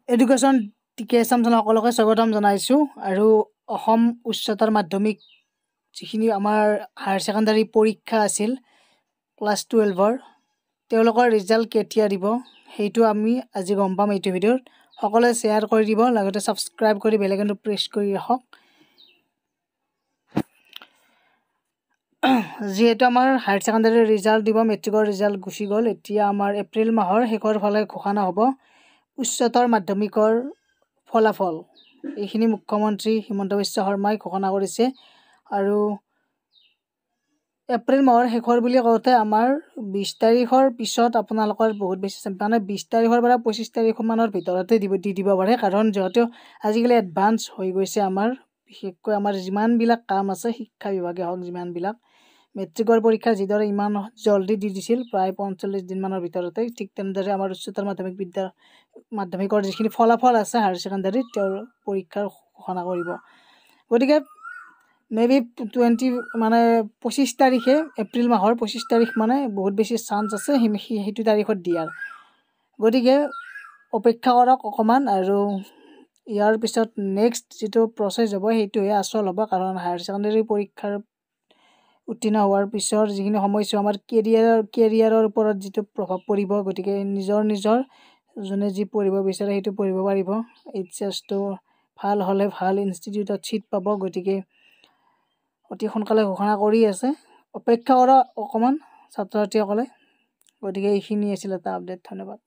Education টিকে এছাম সকলোকে স্বাগতম জনাইছোঁ। আৰু অসম উচ্চতৰ মাধ্যমিক যিখিনি আমাৰ হায়াৰ ছেকেণ্ডাৰী পৰীক্ষা আছিল ক্লাছ 12-ৰ, তেওঁলোকৰ ৰিজাল্ট কেতিয়া দিব সেইটো আমি আজি গম পাম এইটো ভিডিঅ'ত। সকলোৱে শ্বেয়াৰ কৰি দিব, লগতে ছাবস্ক্ৰাইব কৰি বেল আইকনটো প্ৰেছ কৰি ৰাখক। যিহেতু আমাৰ হায়াৰ ছেকেণ্ডাৰীৰ ৰিজাল্ট দিব, মেট্ৰিকৰ ৰিজাল্ট গুচি গ'ল, এতিয়া আমাৰ এপ্ৰিল মাহৰ শেষৰ ফালে ঘোষণা হ'ব উচ্চতৰ মাধ্যমিকৰ ফলাফল। এইখিনি মুখ্যমন্ত্ৰী হিমন্ত বিশ্ব শৰ্মাই ঘোষণা কৰিছে। আৰু এপ্ৰিল মাহৰ শেষৰ বুলি কওঁতে আমাৰ 20 তাৰিখৰ পিছত আপোনালোকৰ বহুত বেছি মানে 20 তাৰিখৰ পৰা 25 তাৰিখমানৰ ভিতৰতে দি দিব পাৰে, কাৰণ যিহেতু আজিকালি এডভান্স হৈ গৈছে আমাৰ, বিশেষকৈ আমাৰ যিমানবিলাক কাম আছে শিক্ষা বিভাগে হওক, যিমানবিলাক মেট্ৰিকৰ পৰীক্ষা যিদৰে ইমান জল্দি দি দিছিল প্ৰায় 45 দিনমানৰ ভিতৰতে, ঠিক তেনেদৰে আমাৰ উচ্চতৰ মাধ্যমিকৰ যিখিনি ফলাফল আছে হায়াৰ ছেকেণ্ডাৰীত তেওঁৰ পৰীক্ষাৰ ঘোষণা কৰিব। গতিকে মেবি 25 তাৰিখে, এপ্ৰিল মাহৰ 25 তাৰিখ মানে বহুত বেছি চান্স আছে সেইটো তাৰিখত দিয়াৰ। গতিকে অপেক্ষা কৰক অকণমান, আৰু ইয়াৰ পিছত নেক্সট যিটো প্ৰচেছ হ'ব সেইটোহে আচল হ'ব, কাৰণ হায়াৰ ছেকেণ্ডাৰী পৰীক্ষাৰ উত্তীৰ্ণ হোৱাৰ পিছৰ যিখিনি সময়ছোৱা আমাৰ কেৰিয়াৰৰ ওপৰত যিটো প্ৰভাৱ পৰিব। গতিকে নিজৰ যোনে যি পঢ়িব বিচাৰে সেইটো পঢ়িব পাৰিব। HSটো ভাল হ'লে ভাল ইনষ্টিটিউটত ছিট পাব। গতিকে অতি সোনকালে ঘোষণা কৰি আছে, অপেক্ষা কৰা অকণমান ছাত্ৰ ছাত্ৰীসকলে। গতিকে এইখিনি আছিল এটা আপডেট। ধন্যবাদ।